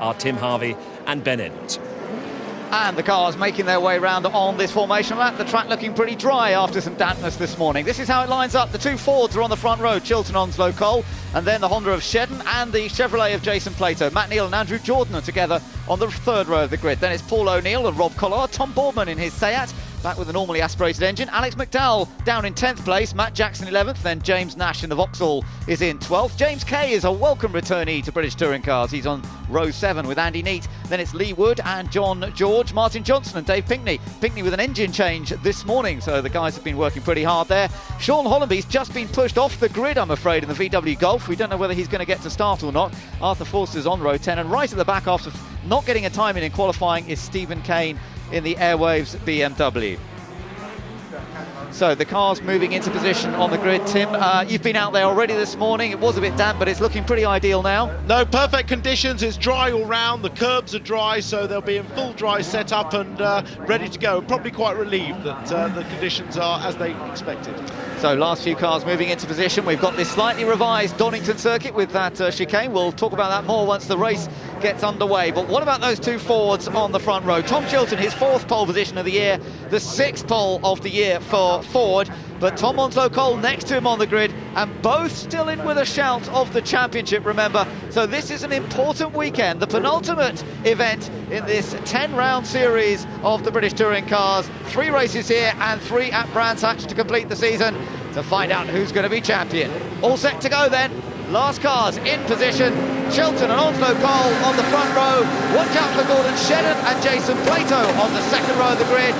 are Tim Harvey and Ben Edwards. And the cars making their way round on this formation lap. The track looking pretty dry after some dampness this morning. This is how it lines up. The two Fords are on the front row, Chilton, Onslow, Cole, and then the Honda of Shedden and the Chevrolet of Jason Plato. Matt Neal and Andrew Jordan are together on the third row of the grid. Then it's Paul O'Neill and Rob Collard, Tom Boardman in his Seat, back with a normally aspirated engine. Alex McDowell down in 10th place, Matt Jackson 11th, then James Nash in the Vauxhall is in 12th. James Kay is a welcome returnee to British Touring Cars. He's on row 7 with Andy Neate. Then it's Lee Wood and John George, Martin Johnson and Dave Pinkney. Pinkney with an engine change this morning, so the guys have been working pretty hard there. Sean Hollenby's just been pushed off the grid, I'm afraid, in the VW Golf. We don't know whether he's going to get to start or not. Arthur Forster's on row 10, and right at the back after not getting a time in qualifying is Stephen Kane in the Airwaves BMW. So the car's moving into position on the grid. Tim, you've been out there already this morning. It was a bit damp, but it's looking pretty ideal now. No, perfect conditions. It's dry all round. The curbs are dry, so they'll be in full dry setup and ready to go. Probably quite relieved that the conditions are as they expected. So last few cars moving into position. We've got this slightly revised Donington circuit with that chicane. We'll talk about that more once the race gets underway. But what about those two Fords on the front row? Tom Chilton, his 4th pole position of the year, the 6th pole of the year for Ford. But Tom Onslow Cole next to him on the grid, and both still in with a shout of the championship, remember. So this is an important weekend, the penultimate event in this 10-round series of the British Touring Cars. 3 races here and 3 at Brands Hatch to complete the season to find out who's going to be champion. All set to go then. Last cars in position. Chilton and Onslow Cole on the front row. Watch out for Gordon Shedden and Jason Plato on the second row of the grid.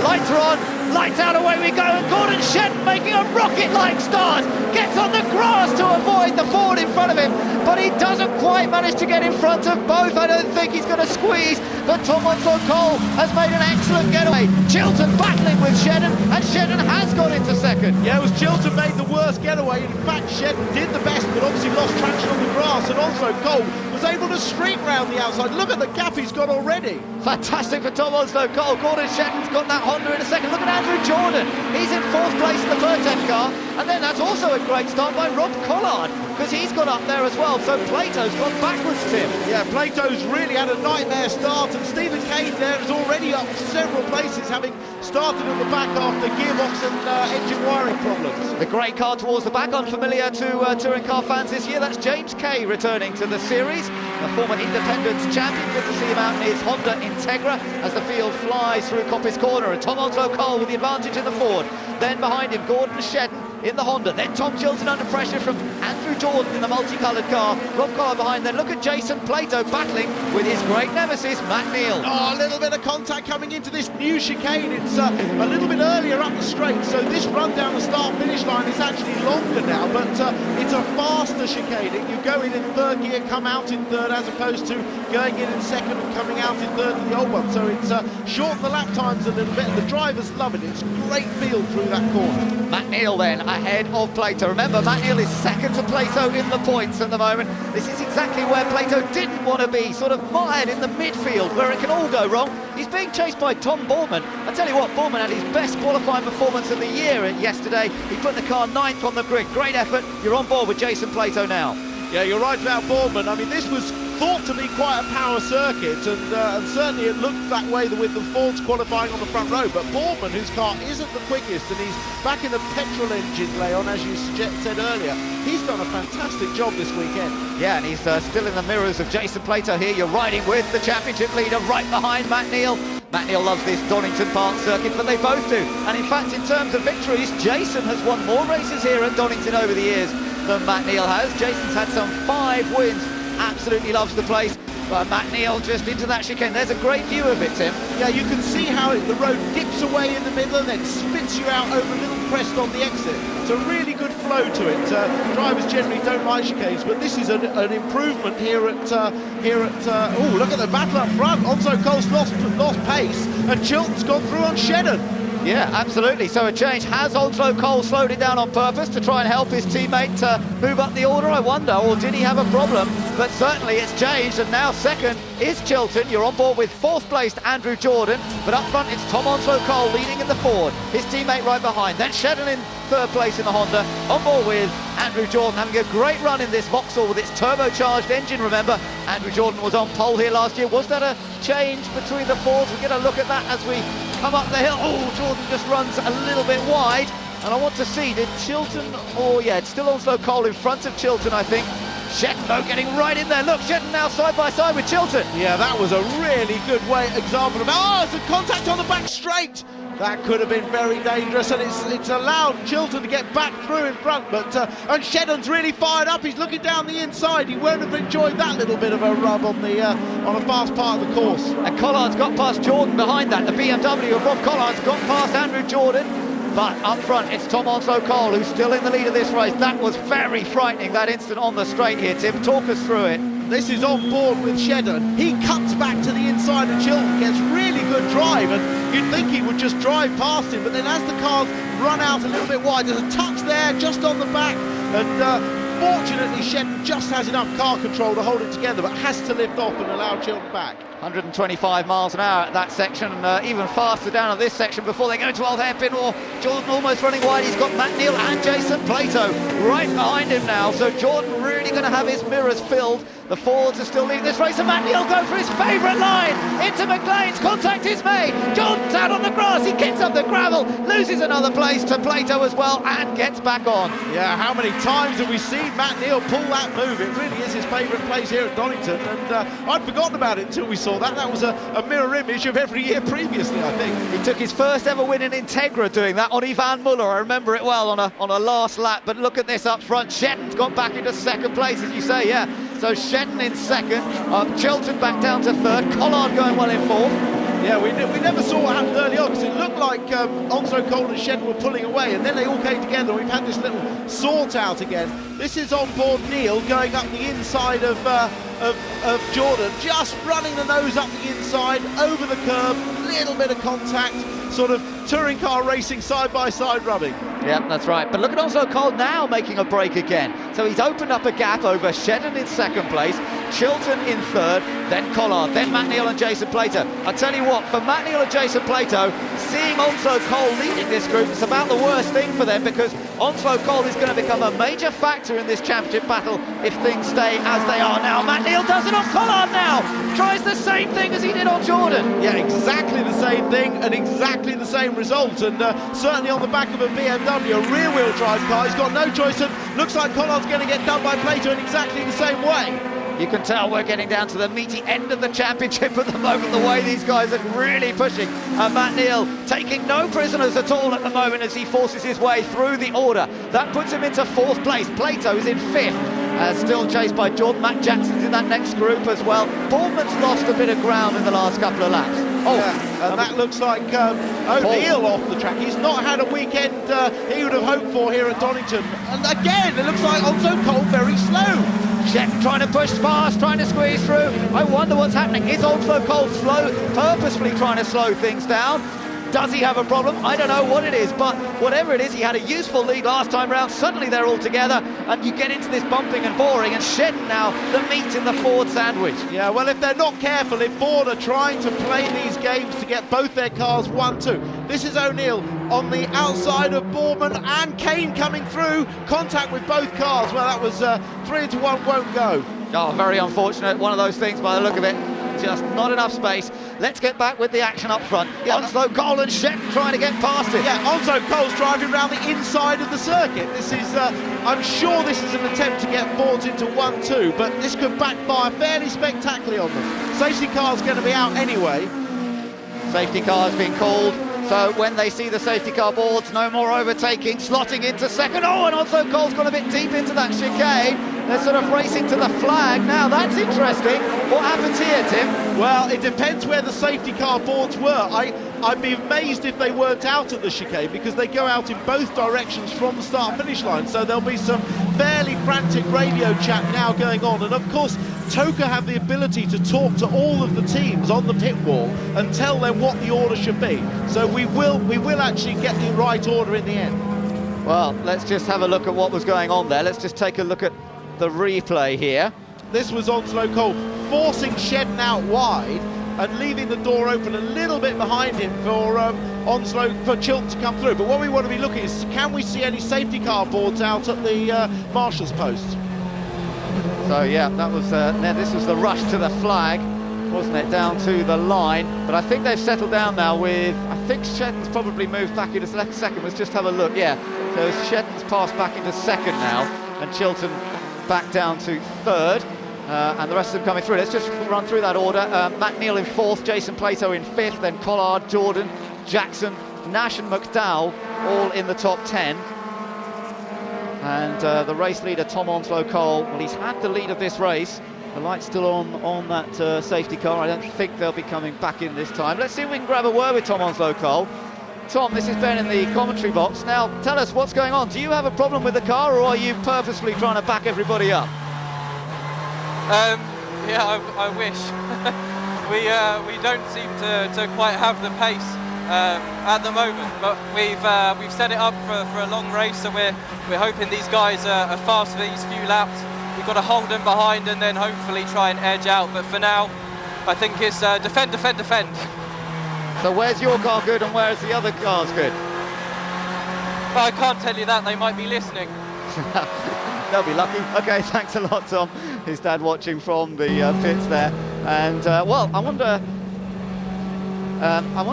Lights are on, lights out, away we go, and Gordon Shedden making a rocket-like start, gets on the grass to avoid the Ford in front of him, but he doesn't quite manage to get in front of both. I don't think he's going to squeeze, but Tom Onslow Cole has made an excellent getaway. Chilton battling with Shedden, and Shedden has got into second. Yeah, it was Chilton made the worst getaway. In fact, Shedden did the best, but obviously lost traction on the grass, and Onslow Cole was able to streak round the outside. Look at the gap he's got already. Fantastic for Tom Onslow Cole. Gordon Shedden's got that Honda in a second. Look at Andrew Jordan. He's in 4th place in the Perten car. And then that's also a great start by Rob Collard, because he's got up there as well. So Plato's gone backwards, Tim. Yeah, Plato's really had a nightmare start, and Stephen Kane there is already up several places, having started at the back after gearbox and engine wiring problems. The grey car towards the back, unfamiliar to touring car fans this year. That's James Kay returning to the series, a former Independence champion. Good to see him out in his Honda Integra as the field flies through Coppice Corner, and Tom Onslow Cole with the advantage in the Ford. Then behind him, Gordon Shedden in the Honda. Then Tom Chilton under pressure from Andrew Jordan in the multicoloured car. Rob Collard behind. Then look at Jason Plato battling with his great nemesis, Matt Neal. Oh, a little bit of contact coming into this new chicane. It's a little bit earlier up the straight, so this run down the start-finish line is actually longer now, but it's a faster chicane. You go in 3rd gear, come out in 3rd, as opposed to going in 2nd and coming out in 3rd in the old one. So it's shortened the lap times a little bit, and the drivers love it. It's a great feel through that corner. Matt Neal then ahead of Plato. Remember, Matt Neal is second to Plato in the points at the moment. This is exactly where Plato didn't want to be, sort of mired in the midfield where it can all go wrong. He's being chased by Tom Boardman. I tell you what, Boardman had his best qualifying performance of the year yesterday. He put the car 9th on the grid. Great effort. You're on board with Jason Plato now. Yeah, you're right about Boardman. I mean, this was thought to be quite a power circuit, and certainly it looked that way with the Fords qualifying on the front row, but Boardman, whose car isn't the quickest, and he's back in the petrol engine, Leon, as you said earlier, he's done a fantastic job this weekend. Yeah, and he's still in the mirrors of Jason Plato here. You're riding with the championship leader right behind Matt Neal. Matt Neal loves this Donington Park circuit, but they both do. And in fact, in terms of victories, Jason has won more races here at Donington over the years than Matt Neal has. Jason's had some 5 wins. Absolutely loves the place, but Matt Neal just into that chicane. There's a great view of it, Tim. Yeah, you can see how the road dips away in the middle and then spits you out over a little crest on the exit. It's a really good flow to it. Drivers generally don't like chicanes, but this is an improvement here at oh, look at the battle up front. Onslow Cole's lost pace, and Chilton's gone through on Shedden. Yeah, absolutely. So a change. Has Onslow Cole slowed it down on purpose to try and help his teammate move up the order, I wonder, or did he have a problem? But certainly it's changed, and now second is Chilton. You're on board with 4th placed Andrew Jordan, but up front it's Tom Onslow Cole leading in the Ford, his teammate right behind. Then Shedden in 3rd place in the Honda, on board with Andrew Jordan having a great run in this Vauxhall with its turbocharged engine, remember. Andrew Jordan was on pole here last year. Was that a change between the Fords? We're going to look at that as we come up the hill. Oh, Jordan just runs a little bit wide. And I want to see, did Chilton, it's still Onslow Cole in front of Chilton, I think. Shetton, though, getting right in there. Look, Shetton now side by side with Chilton. Yeah, that was a really good example of, it's a contact on the back straight. That could have been very dangerous, and it's allowed Chilton to get back through in front, but and Shetton's really fired up. He's looking down the inside. He won't have enjoyed that little bit of a rub on a fast part of the course. And Collard's got past Jordan behind that. The BMW of Rob Collard's got past Andrew Jordan. But up front, it's Tom Onslow Cole who's still in the lead of this race. That was very frightening, that instant on the straight here, Tim. Talk us through it. This is on board with Shetton. He cuts back to the inside of Chilton, gets really good drive, and you'd think he would just drive past him, but then as the cars run out a little bit wide, there's a touch there just on the back, and fortunately Shetton just has enough car control to hold it together, but has to lift off and allow Chilton back. 125 miles an hour at that section, and even faster down at this section before they go to Old Hairpin. Or Jordan almost running wide. He's got Matt Neal and Jason Plato right behind him now, so Jordan really going to have his mirrors filled. The Fords are still leading this race, and Matt Neal goes for his favourite line into McLean's. Contact is made. Jordan's out on the grass. He kicks up the gravel, loses another place to Plato as well, and gets back on. Yeah, how many times have we seen Matt Neal pull that move? It really is his favourite place here at Donington, and I'd forgotten about it until we saw that. That was a mirror image of every year previously, I think. He took his first ever win in Integra doing that on Ivan Muller. I remember it well on a last lap, but look at this up front. Shetton's got back into second place, as you say, yeah. So Shetton in second, Chilton back down to third, Collard going well in fourth. Yeah, we never saw what happened early on, because it looked like Onslow Cole and Shetton were pulling away, and then they all came together. We've had this little sort out again. This is on board Neal going up the inside of Jordan, just running the nose up the inside, over the curb, little bit of contact, sort of touring car racing side by side rubbing. Yeah, that's right. But look at Onslow Cole now making a break again. So he's opened up a gap over Shetton in second place, Chilton in third, then Collard, then Matt Neal and Jason Plato. I tell you what, for Matt Neal and Jason Plato, seeing Onslow Cole leading this group is about the worst thing for them, because Onslow Cole is going to become a major factor in this championship battle if things stay as they are now. Matt Neal does it on Collard now, tries the same thing as he did on Jordan. Yeah, exactly the same thing and exactly the same result, and certainly on the back of a BMW, a rear-wheel drive car. He's got no choice, and looks like Collard's going to get done by Plato in exactly the same way. You can tell we're getting down to the meaty end of the championship at the moment, the way these guys are really pushing. And Matt Neal taking no prisoners at all at the moment as he forces his way through the order. That puts him into fourth place. Plato is in fifth, still chased by Jordan. Matt Jackson's in that next group as well. Bournemouth's lost a bit of ground in the last couple of laps. And that looks like O'Neill off the track. He's not had a weekend he would have hoped for here at Donington. And again, it looks like Onslow Cole very slow. Shetton trying to push fast, trying to squeeze through. I wonder what's happening. Is Onslow Cole purposefully trying to slow things down? Does he have a problem? I don't know what it is, but whatever it is, he had a useful lead last time round. Suddenly they're all together, and you get into this bumping and boring, and Shetton now the meat in the Ford sandwich. Yeah, well, if they're not careful, if Ford are trying to play these games to get both their cars 1-2. This is O'Neill on the outside of Bournemouth, and Kane coming through, contact with both cars. Well, that was 3-1, won't go. Oh, very unfortunate. One of those things by the look of it. Just not enough space. Let's get back with the action up front. Yeah, Onslow Cole and Shetton trying to get past it. Yeah, Onslow Cole's driving around the inside of the circuit. This is, I'm sure this is an attempt to get Fords into 1-2, but this could backfire fairly spectacularly on them. Safety car's going to be out anyway. Safety car's been called. So when they see the safety car boards, no more overtaking, slotting into second. Oh, and Onslow Cole's gone a bit deep into that chicane. They're sort of racing to the flag. Now, that's interesting. What happens here, Tim? Well, it depends where the safety car boards were. I'd be amazed if they weren't out at the chicane, because they go out in both directions from the start-finish line. So there'll be some fairly frantic radio chat now going on. And, of course, TOCA have the ability to talk to all of the teams on the pit wall and tell them what the order should be. So we will actually get the right order in the end. Well, let's just have a look at what was going on there. Let's just take a look at the replay here. This was Onslow Cole forcing Shetton out wide and leaving the door open a little bit behind him for Onslow, for Chilton to come through. But what we want to be looking is, can we see any safety car boards out at the marshal's post? So yeah, that was this was the rush to the flag, wasn't it, down to the line. But I think they've settled down now with, I think Shedden's probably moved back into second. Let's just have a look. Yeah, so Shedden's passed back into second now, and Chilton back down to third. And the rest of them coming through. Let's just run through that order. McNeil in fourth, Jason Plato in fifth, then Collard, Jordan, Jackson, Nash and McDowell all in the top 10. And the race leader, Tom Onslow Cole, well, he's had the lead of this race. The light's still on that safety car. I don't think they'll be coming back in this time. Let's see if we can grab a word with Tom Onslow Cole. Tom, this is Ben in the commentary box. Now, tell us what's going on. Do you have a problem with the car, or are you purposely trying to back everybody up? Yeah, I wish. we don't seem to quite have the pace at the moment, but we've set it up for a long race, so we're hoping these guys are fast for these few laps. We've got to hold them behind and then hopefully try and edge out, but for now I think it's defend. So where's your car good and where's the other cars good? Well, I can't tell you that, they might be listening. They'll be lucky. Okay, thanks a lot, Tom. His dad watching from the pits there. And well, I wonder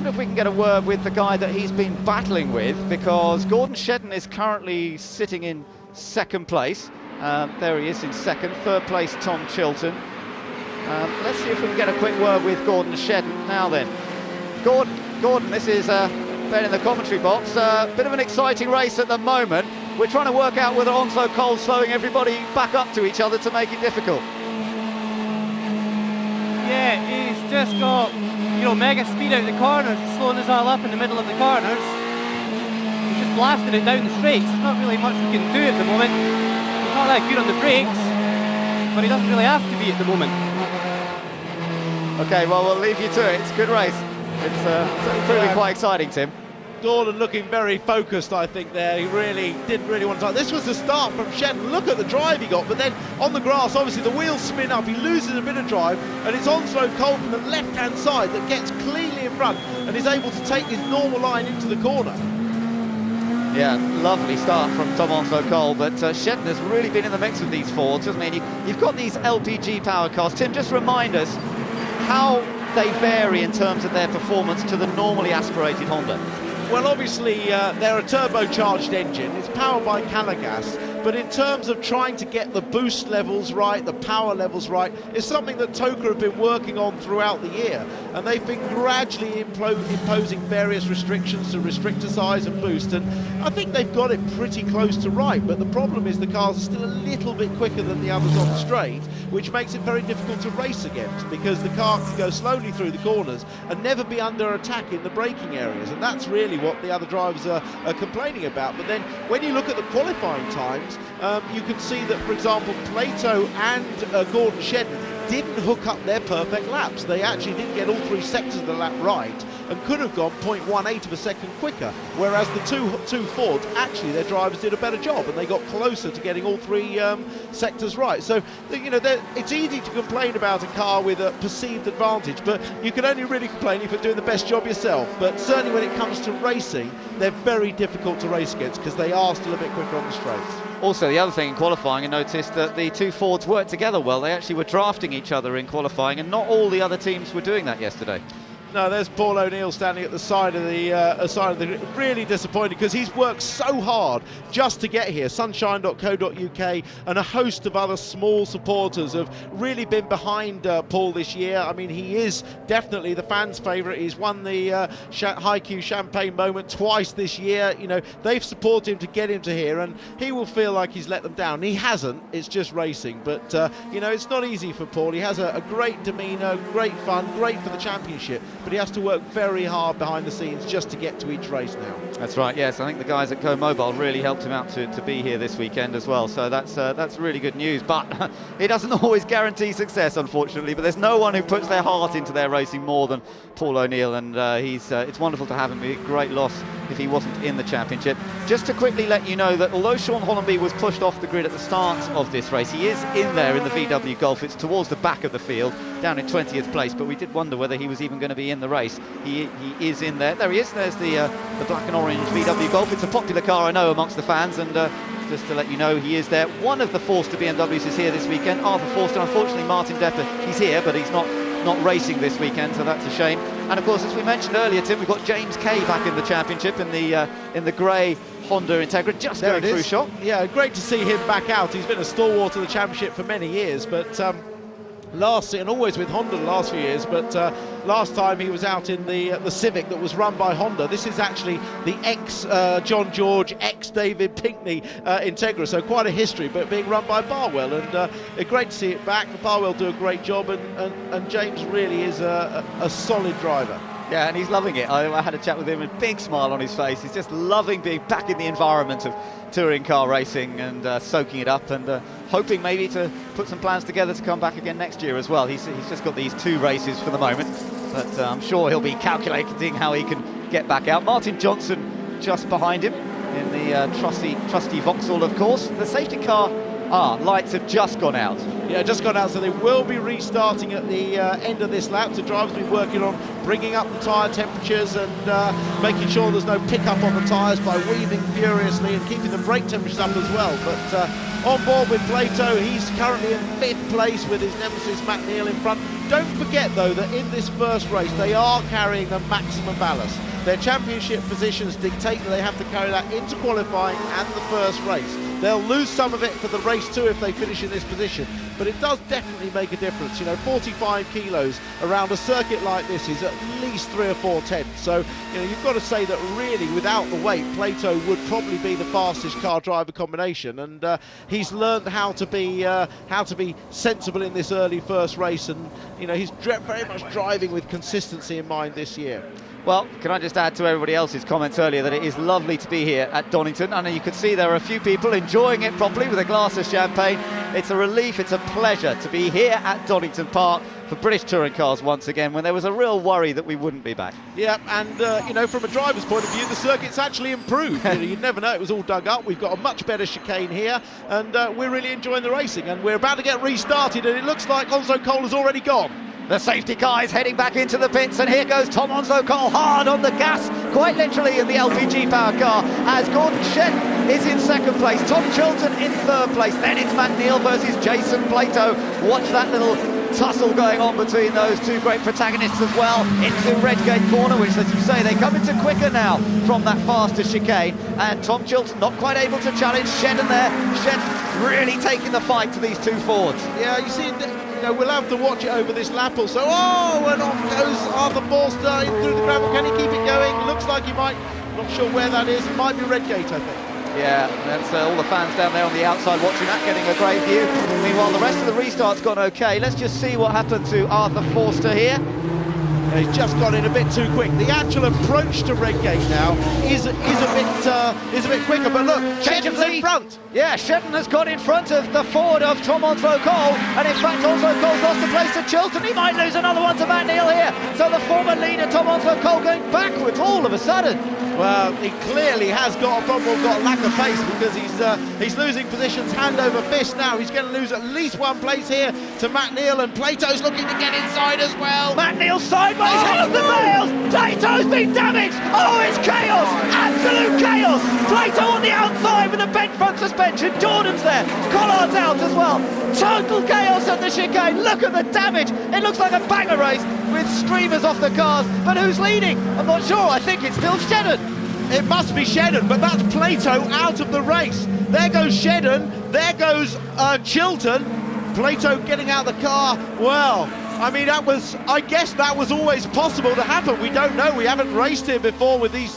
if we can get a word with the guy that he's been battling with, because Gordon Shedden is currently sitting in second place. There he is in second. Third place, Tom Chilton. Let's see if we can get a quick word with Gordon Shedden now then. Gordon, this is Ben in the commentary box. Bit of an exciting race at the moment. We're trying to work out whether Onslow Cole's slowing everybody back up to each other to make it difficult. Yeah, he's just got, mega speed out the corners, slowing us all up in the middle of the corners. He's just blasting it down the straights. There's not really much we can do at the moment. He's not that good on the brakes, but he doesn't really have to be at the moment. Okay, well, we'll leave you to it. It's a good race. It's proving quite exciting, Tim. Gordon looking very focused, I think, there. He didn't really want to. This was the start from Shedden. Look at the drive he got, but then on the grass, obviously the wheels spin up. He loses a bit of drive, and it's Onslow Cole from the left-hand side that gets cleanly in front and is able to take his normal line into the corner. Yeah, lovely start from Tom Onslow Cole, but Shedden has really been in the mix with these Fords, hasn't he? You've got these LPG power cars. Tim, just remind us how they vary in terms of their performance to the normally aspirated Honda. Well, obviously, they're a turbocharged engine. It's powered by Calagas. But in terms of trying to get the boost levels right, the power levels right, it's something that TOCA have been working on throughout the year. And they've been gradually imposing various restrictions to restrictor size and boost. And I think they've got it pretty close to right. But the problem is the cars are still a little bit quicker than the others on the straight, which makes it very difficult to race against, because the car can go slowly through the corners and never be under attack in the braking areas. And that's really what the other drivers are complaining about. But then when you look at the qualifying times, you can see that, for example, Plato and Gordon Shedden didn't hook up their perfect laps. They actually didn't get all three sectors of the lap right and could have gone 0.18 of a second quicker, whereas the two Fords, actually their drivers did a better job and they got closer to getting all three sectors right. So, it's easy to complain about a car with a perceived advantage, but you can only really complain if you're doing the best job yourself. But certainly when it comes to racing, they're very difficult to race against because they are still a bit quicker on the straights. Also, the other thing in qualifying, I noticed that the two Fords worked together well. They actually were drafting each other in qualifying, and not all the other teams were doing that yesterday. No, there's Paul O'Neill standing at the side of the really disappointed, because he's worked so hard just to get here. Sunshine.co.uk and a host of other small supporters have really been behind Paul this year. I mean, he is definitely the fans' favourite. He's won the High-Q Champagne Moment twice this year. They've supported him to get him to here, and he will feel like he's let them down. He hasn't. It's just racing, but it's not easy for Paul. He has a great demeanour, great fun, great for the championship, but he has to work very hard behind the scenes just to get to each race now. That's right, yes. I think the guys at Co-Mobile really helped him out to be here this weekend as well, so that's really good news. But it doesn't always guarantee success, unfortunately, but there's no one who puts their heart into their racing more than Paul O'Neill, and it's wonderful to have him. A great loss if he wasn't in the championship. Just to quickly let you know that although Sean Hollenby was pushed off the grid at the start of this race, he is in there in the VW Golf. It's towards the back of the field, down in 20th place, but we did wonder whether he was even going to be in the race. He is in there. There he is. There's the black and orange VW Golf. It's a popular car, I know, amongst the fans, and just to let you know, he is there. One of the Forster BMWs is here this weekend. Arthur Forster, unfortunately Martin Depper, he's here, but he's not racing this weekend, so that's a shame. And of course, as we mentioned earlier, Tim, we've got James Kay back in the championship in the grey Honda Integra, just going through shot. Yeah, great to see him back out. He's been a stalwart of the championship for many years, but and always with Honda the last few years, but last time he was out in the Civic that was run by Honda. This is actually the ex John George, ex David Pinkney Integra, so quite a history, but being run by Barwell, and great to see it back. Barwell do a great job, and James really is a solid driver. Yeah, and he's loving it. I had a chat with him, a big smile on his face. He's just loving being back in the environment of touring car racing and soaking it up, and hoping maybe to put some plans together to come back again next year as well. He's just got these 2 races for the moment, but I'm sure he'll be calculating how he can get back out. Martin Johnson just behind him in the trusty Vauxhall, of course. The safety car lights have just gone out. Yeah, just gone out, so they will be restarting at the end of this lap. The drivers will be working on bringing up the tyre temperatures and making sure there's no pickup on the tyres by weaving furiously and keeping the brake temperatures up as well. But on board with Plato, he's currently in 5th place with his nemesis Matt Neal in front. Don't forget though that in this first race they are carrying the maximum ballast. Their championship positions dictate that they have to carry that into qualifying and the first race. They'll lose some of it for the race too if they finish in this position, but it does definitely make a difference. 45 kilos around a circuit like this is at least 3 or 4 tenths. So you've got to say that really without the weight, Plato would probably be the fastest car driver combination, and he's learned how to be sensible in this early first race, and he's very much driving with consistency in mind this year. Well, can I just add to everybody else's comments earlier that it is lovely to be here at Donington. I know you could see there are a few people enjoying it properly with a glass of champagne. It's a relief, it's a pleasure to be here at Donington Park for British touring cars once again, when there was a real worry that we wouldn't be back. Yeah, and from a driver's point of view, the circuit's actually improved. You'd never know, it was all dug up. We've got a much better chicane here, and we're really enjoying the racing, and we're about to get restarted, and it looks like Onzo Cole has already gone. The safety car is heading back into the pits, and here goes Tom Onzo Cole hard on the gas, quite literally in the LPG powered car, as Gordon Shen is in 2nd place, Tom Chilton in 3rd place. Then it's Matt Neal versus Jason Plato. Watch that little tussle going on between those 2 great protagonists as well, into Redgate corner, which, as you say, they come into quicker now from that faster chicane, and Tom Chilton not quite able to challenge Shedden there. Shedden really taking the fight to these 2 Fords. Yeah, you see, we'll have to watch it over this lap or so. Oh, and off goes Arthur Forster in through the gravel. Can he keep it going? Looks like he might. Not sure where that is. It might be Redgate, I think. Yeah, that's all the fans down there on the outside watching that, getting a great view. Meanwhile, the rest of the restart's gone okay. Let's just see what happened to Arthur Forster here. He's just gone in a bit too quick. The actual approach to Redgate now is a bit quicker. But look, Shedden's in front. Yeah, Shedden has got in front of the Ford of Tom Onzo Cole, and in fact Onzo Cole's lost a place to Chilton. He might lose another one to Matt Neal here. So the former leader Tom Onzo Cole going backwards all of a sudden. Well, he clearly has got a problem, got a lack of pace, because he's losing positions hand over fist now. He's going to lose at least 1 place here to Matt Neal, and Plato's looking to get inside as well. Matt Neal sideways, hits the rails. Plato's been damaged. Oh, it's chaos, absolute chaos. Plato on the outside with a bent front suspension. Jordan's there, Collard's out as well. Total chaos at the chicane. Look at the damage. It looks like a banger race with streamers off the cars. But who's leading? I'm not sure. I think it's still Shedden. It must be Shedden, but that's Plato out of the race. There goes Shedden, there goes Chilton. Plato getting out of the car. Well, I mean, I guess that was always possible to happen. We don't know. We haven't raced here before with these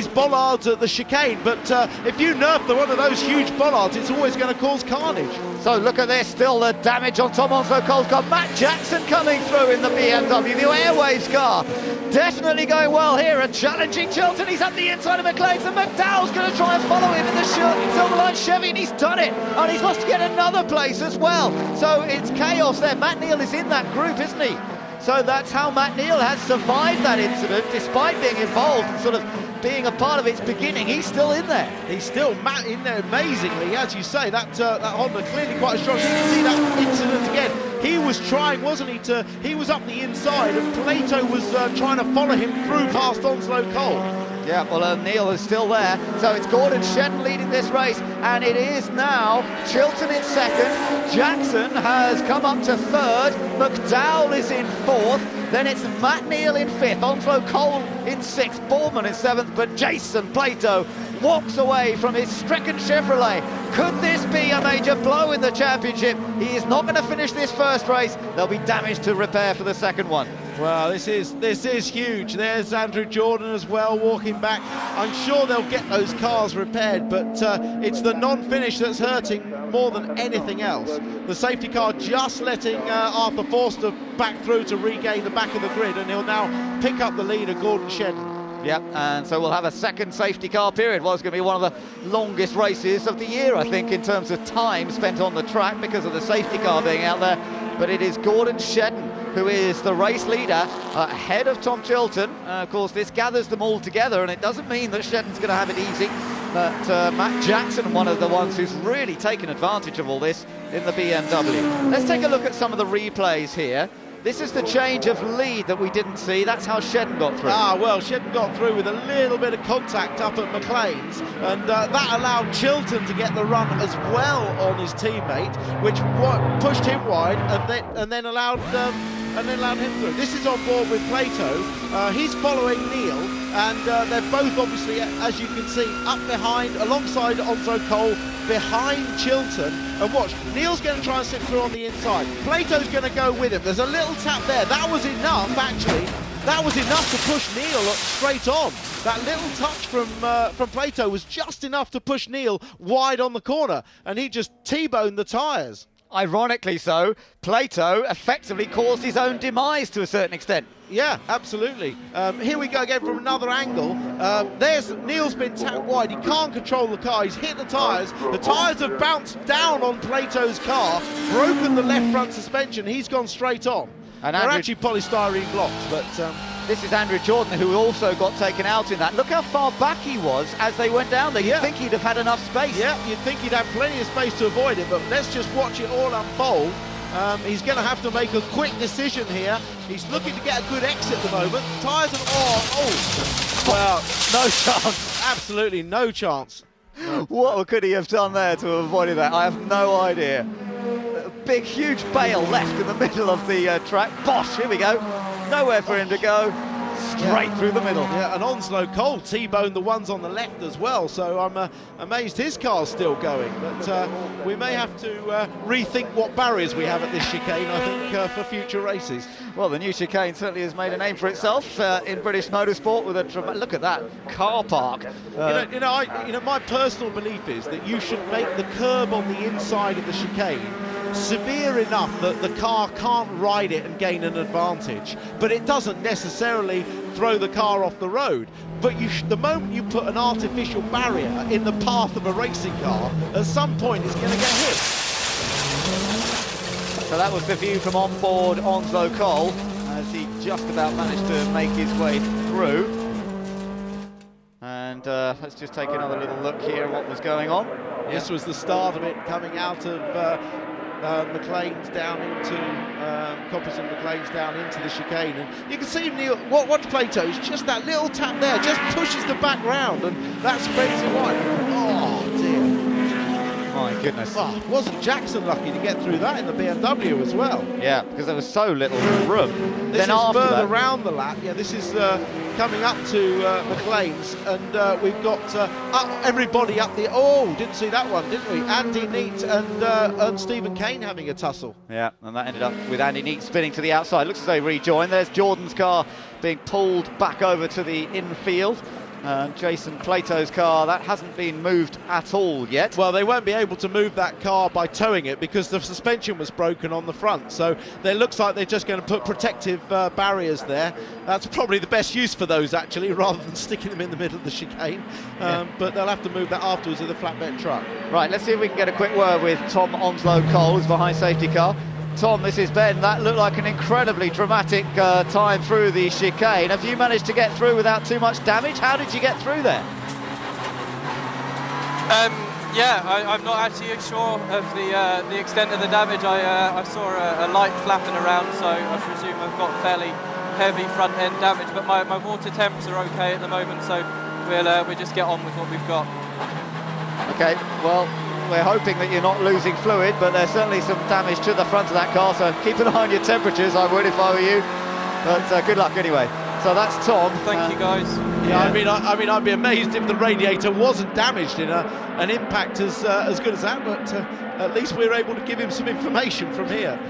bollards at the chicane. But if you nerf one of those huge bollards, it's always going to cause carnage. So look at this, still the damage on Tom Onzo Cole's car. Matt Jackson coming through in the BMW, the Airwaves car. Definitely going well here and challenging Chilton. He's at the inside of McLean's, and McDowell's going to try and follow him in the Silverline Chevy, and he's done it. And he's lost yet another place as well. So it's chaos there. Matt Neal is in that group, isn't he? So that's how Matt Neal has survived that incident, despite being involved and sort of being a part of its beginning, he's still in there. He's still in there amazingly, as you say. That Honda clearly quite strong. You can see that incident again. He was trying, wasn't he? He was up the inside, and Plato was trying to follow him through past Onslow Cole. Yeah, well, Neil is still there, so it's Gordon Shedden leading this race, and it is now Chilton in second, Jackson has come up to third, McDowell is in fourth, then it's Matt Neal in fifth, Onslow Cole in sixth, Ballman in seventh, but Jason Plato walks away from his stricken Chevrolet. Could this be a major blow in the championship? He is not going to finish this first race. There'll be damage to repair for the second one. Well, this is huge. There's Andrew Jordan as well walking back. I'm sure they'll get those cars repaired, but it's the non-finish that's hurting more than anything else. The safety car just letting Arthur Forster back through to regain the back of the grid, and he'll now pick up the leader, Gordon Shedden. Yep, and so we'll have a second safety car period. Well, it's going to be one of the longest races of the year, I think, in terms of time spent on the track because of the safety car being out there. But it is Gordon Shedden who is the race leader, ahead of Tom Chilton. Of course, this gathers them all together, and it doesn't mean that Shedden's going to have it easy. But Matt Jackson, one of the ones who's really taken advantage of all this in the BMW. Let's take a look at some of the replays here. This is the change of lead that we didn't see. That's how Shedden got through. Well, Shedden got through with a little bit of contact up at McLean's, and that allowed Chilton to get the run as well on his teammate, which pushed him wide and then allowed him through. This is on board with Plato. He's following Neil, and they're both obviously, as you can see, up behind, alongside Onslow Cole, behind Chilton. And watch, Neil's going to try and sit through on the inside. Plato's going to go with him. There's a little tap there. That was enough, actually. That was enough to push Neil straight on. That little touch from Plato was just enough to push Neil wide on the corner, and he just T-boned the tyres. Ironically so, Plato effectively caused his own demise to a certain extent. Yeah, absolutely. Here we go again from another angle. There's Neil's been tapped wide. He can't control the car. He's hit the tyres. The tyres have bounced down on Plato's car, broken the left front suspension. He's gone straight on. And they're actually polystyrene blocks, but... This is Andrew Jordan, who also got taken out in that. Look how far back he was as they went down there. You'd think he'd have had enough space. Yeah, you'd think he'd have plenty of space to avoid it, but let's just watch it all unfold. He's going to have to make a quick decision here. He's looking to get a good exit at the moment. Tyres are... Well, no chance. Absolutely no chance. What could he have done there to avoid that? I have no idea. A big, huge bail left in the middle of the track. Bosh, here we go. Nowhere for him to go. Straight through the middle. Yeah, and Onslow Cole T-boned the ones on the left as well, so I'm amazed his car's still going. But we may have to rethink what barriers we have at this chicane, I think, for future races. Well, the new chicane certainly has made a name for itself in British motorsport with a look at that car park. My personal belief is that you should make the curb on the inside of the chicane severe enough that the car can't ride it and gain an advantage, but it doesn't necessarily throw the car off the road. But the moment you put an artificial barrier in the path of a racing car, at some point it's going to get hit. So that was the view from on board Onslow Cole as he just about managed to make his way through. And let's just take another little look here at what was going on. This was the start of it, coming out of McLean's down into Coppice and McLean's down into the chicane, and you can see Neil. What's Plato's? Just that little tap there, just pushes the back round, and that spreads him wide. Oh dear! My goodness! Oh, wasn't Jackson lucky to get through that in the BMW as well? Yeah, because there was so little room. This is further round the lap. Yeah, this is coming up to McLean's, and we've got everybody up the... Oh, didn't see that one, didn't we? Andy Neat and Stephen Kane having a tussle. Yeah, and that ended up with Andy Neat spinning to the outside. Looks as though he rejoined. There's Jordan's car being pulled back over to the infield. Jason Plato's car, that hasn't been moved at all yet. Well, they won't be able to move that car by towing it because the suspension was broken on the front. So it looks like they're just going to put protective barriers there. That's probably the best use for those, actually, rather than sticking them in the middle of the chicane. But they'll have to move that afterwards with a flatbed truck. Right, let's see if we can get a quick word with Tom Onslow Cole, who's behind safety car. Tom, this is Ben. That looked like an incredibly dramatic time through the chicane. Have you managed to get through without too much damage? How did you get through there? Yeah, I'm not actually sure of the extent of the damage. I saw a light flapping around, so I presume I've got fairly heavy front end damage, but my water temps are okay at the moment, so we'll just get on with what we've got. Okay, well, we're hoping that you're not losing fluid, but there's certainly some damage to the front of that car, so keep an eye on your temperatures. I would if I were you, but good luck anyway. So that's Tom. Thank you, guys. Yeah, I mean, I'd be amazed if the radiator wasn't damaged in an impact as good as that. But at least we're able to give him some information from here.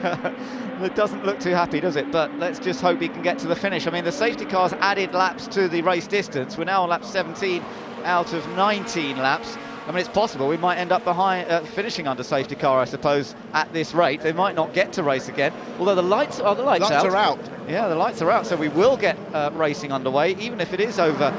It doesn't look too happy, does it? But let's just hope he can get to the finish. I mean, the safety cars added laps to the race distance. We're now on lap 17 out of 19 laps. I mean, it's possible we might end up behind, finishing under safety car, I suppose, at this rate. They might not get to race again. Although the lights are out. Yeah, the lights are out, so we will get racing underway, even if it is over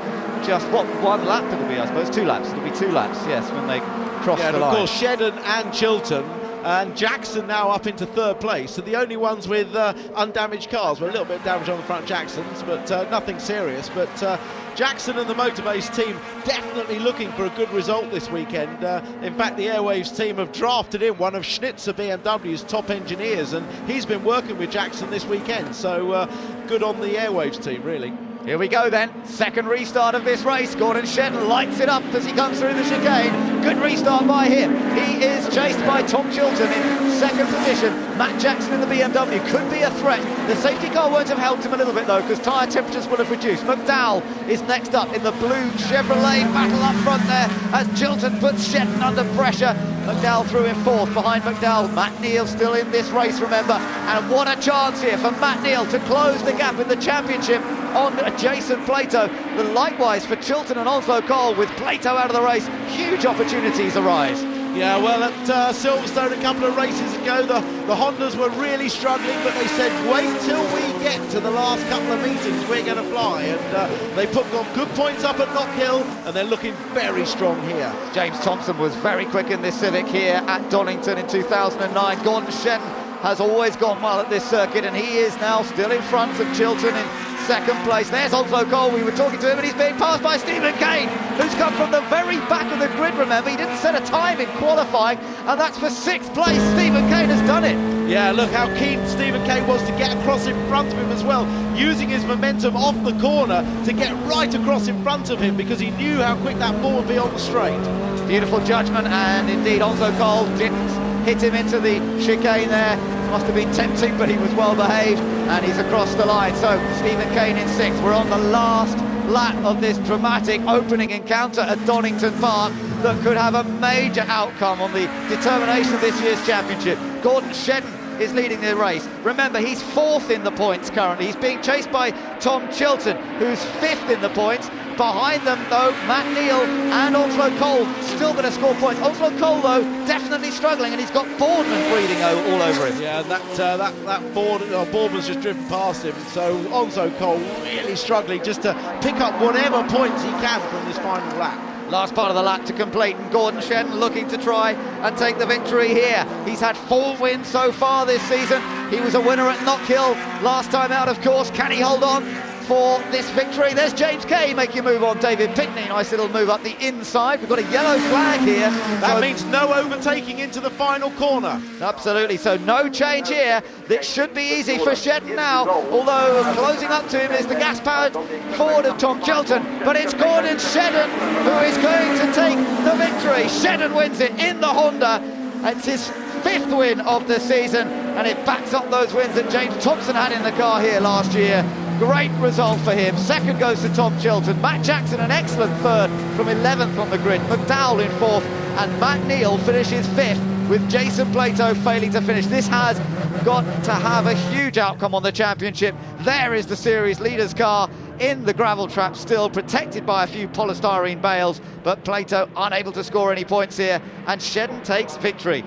just, what, one lap it'll be, I suppose, 2 laps. It'll be 2 laps, yes, when they cross the line. And of course, Shedden and Chilton and Jackson now up into 3rd place. So the only ones with undamaged cars. Well, a little bit of damage on the front, Jackson's, but nothing serious. But Jackson and the Motorbase team definitely looking for a good result this weekend. In fact, the Airwaves team have drafted in one of Schnitzer BMW's top engineers, and he's been working with Jackson this weekend. So good on the Airwaves team, really. Here we go then, second restart of this race. Gordon Shedden lights it up as he comes through the chicane. Good restart by him. He is chased by Tom Chilton in second position. Matt Jackson in the BMW could be a threat. The safety car won't have helped him a little bit though, because tyre temperatures would have reduced. McDowell is next up in the blue Chevrolet. Battle up front there as Chilton puts Shedden under pressure. McDowell through in 4th. Behind McDowell, Matt Neal still in this race, remember. And what a chance here for Matt Neal to close the gap in the championship on Jason Plato. But likewise for Chilton and Onslow Cole, with Plato out of the race, huge opportunities arise. Yeah, well, at Silverstone a couple of races ago, the Hondas were really struggling, but they said, wait till we get to the last couple of meetings, we're going to fly. And they got good points up at Knockhill, and they're looking very strong here. James Thompson was very quick in this Civic here at Donington in 2009. Gordon Shedden has always gone well at this circuit, and he is now still in front of Chilton in second place. There's Onslow Cole. We were talking to him, and he's being passed by Stephen Kane, who's come from the very back of the grid, remember. He didn't set a time in qualifying, and that's for 6th place. Stephen Kane has done it. Yeah, look how keen Stephen Kane was to get across in front of him as well, using his momentum off the corner to get right across in front of him, because he knew how quick that ball would be on the straight. Beautiful judgment, and indeed Onslow Cole didn't hit him into the chicane there. Must have been tempting, but he was well behaved, and he's across the line. So Stephen Kane in 6th. We're on the last lap of this dramatic opening encounter at Donington Park that could have a major outcome on the determination of this year's championship. Gordon Shedden is leading the race. Remember, he's 4th in the points currently. He's being chased by Tom Chilton, who's 5th in the points. Behind them, though, Matt Neal and Onslow Cole still going to score points. Onslow Cole, though, definitely struggling, and he's got Boardman breathing all over him. Yeah, that Boardman's just driven past him, so Onslow Cole really struggling just to pick up whatever points he can from this final lap. Last part of the lap to complete, and Gordon Shedden looking to try and take the victory here. He's had 4 wins so far this season. He was a winner at Knockhill last time out, of course. Can he hold on for this victory? There's James Kay making a move on David Pickney. Nice little move up the inside. We've got a yellow flag here. That means no overtaking into the final corner. Absolutely, so no change here. This should be easy for Shedden now, although closing up to him is the gas-powered Ford of Tom Chilton. But it's Gordon Shedden who is going to take the victory. Shedden wins it in the Honda. It's his 5th win of the season, and it backs up those wins that James Thompson had in the car here last year. Great result for him. 2nd goes to Tom Chilton. Matt Jackson an excellent 3rd from 11th on the grid. McDowell in 4th, and Matt Neal finishes 5th, with Jason Plato failing to finish. This has got to have a huge outcome on the championship. There is the series leader's car in the gravel trap, still protected by a few polystyrene bales, but Plato unable to score any points here, and Shedden takes victory.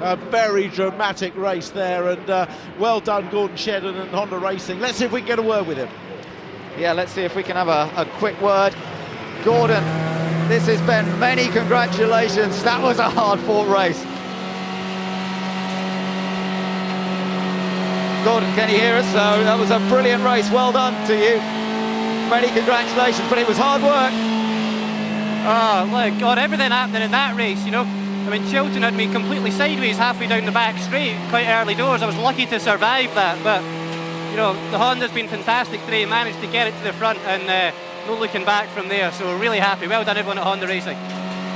A very dramatic race there, and well done Gordon Shedden and Honda Racing. Let's see if we can get a word with him. Yeah, let's see if we can have a quick word. Gordon, this has been many congratulations. That was a hard-fought race. Gordon, can you hear us? So that was a brilliant race. Well done to you. Many congratulations, but it was hard work. Oh, look, God, everything happening in that race, you know. I mean, Chilton had me completely sideways halfway down the back straight, quite early doors. I was lucky to survive that, but, you know, the Honda's been fantastic today. Managed to get it to the front and no looking back from there, so we're really happy. Well done, everyone at Honda Racing.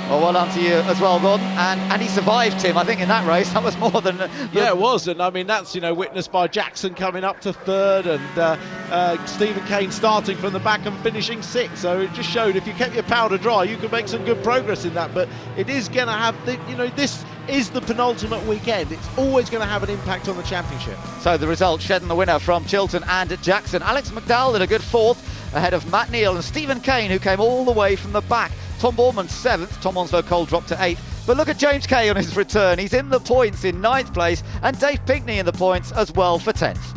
Well done to you as well, Gordon. And he survived, Tim, I think, in that race. That was more than... Yeah, it was. And I mean, that's, you know, witnessed by Jackson coming up to third and Stephen Kane starting from the back and finishing sixth. So it just showed if you kept your powder dry, you could make some good progress in that. But it is going to have, this is the penultimate weekend. It's always going to have an impact on the championship. So the result, Shedden the winner from Chilton and Jackson. Alex McDowell did a good fourth ahead of Matt Neal and Stephen Kane, who came all the way from the back. Tom Borman 7th, Tom Onslow Cole dropped to 8th. But look at James Kay on his return. He's in the points in 9th place, and Dave Pinkney in the points as well for 10th.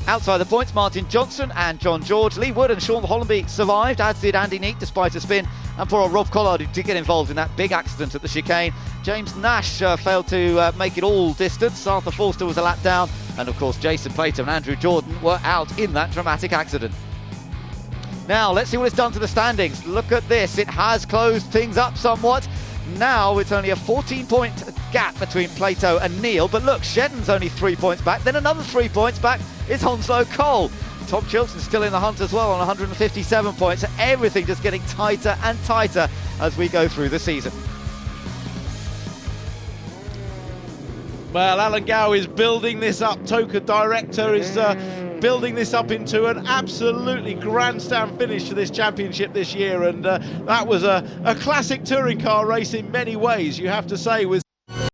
Outside the points, Martin Johnson and John George. Lee Wood and Sean Hollenby survived, as did Andy Neate despite a spin. And poor old Rob Collard, who did get involved in that big accident at the chicane. James Nash failed to make it all distance. Arthur Forster was a lap down. And of course, Jason Plato and Andrew Jordan were out in that dramatic accident. Now, let's see what it's done to the standings. Look at this. It has closed things up somewhat. Now it's only a 14-point gap between Plato and Neal. But look, Shedden's only 3 points back. Then another 3 points back is Honslow Cole. Tom Chilton's still in the hunt as well on 157 points. Everything just getting tighter and tighter as we go through the season. Well, Alan Gow is building this up. Toka Director is building this up into an absolutely grandstand finish to this championship this year, and that was a classic touring car race in many ways, you have to say, with